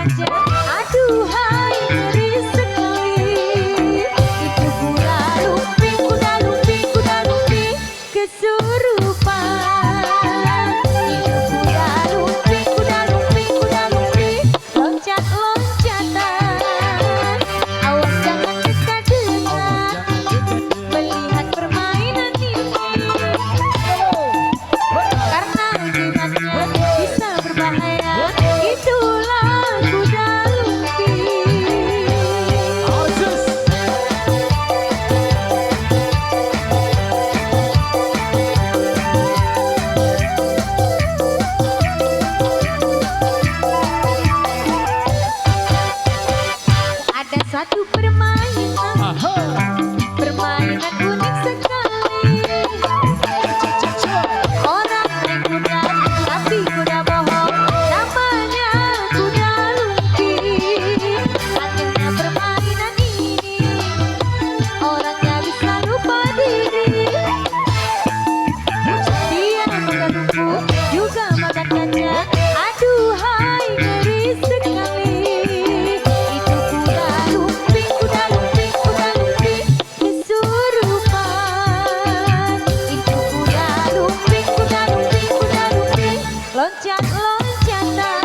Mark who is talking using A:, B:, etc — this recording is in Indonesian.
A: saja. Aduhai ngeri sekali. Itu kuda lumping, kuda lumping, kuda lumping kesurupan. Itu kuda lumping, kuda lumping, kuda lumping loncat-loncatan. Awas jangan dekat-dekat melihat permainan ini, karena akibatnya bisa berbahaya. Itulah kuda lumping. Ada satu permainan, permainan unik sekali. Orang naik kuda, tapi kuda bohong. Namanya kuda lumping. Akhirnya permainan ini orangnya bisa lupa diri. Dia makan rumput, juga makan kaca. Aduhai ngeri sekali. Itu kuda lumping, kuda lumping, kuda lumping kesurupan. Itu kuda lumping, kuda lumping, kuda lumping loncat-loncatan.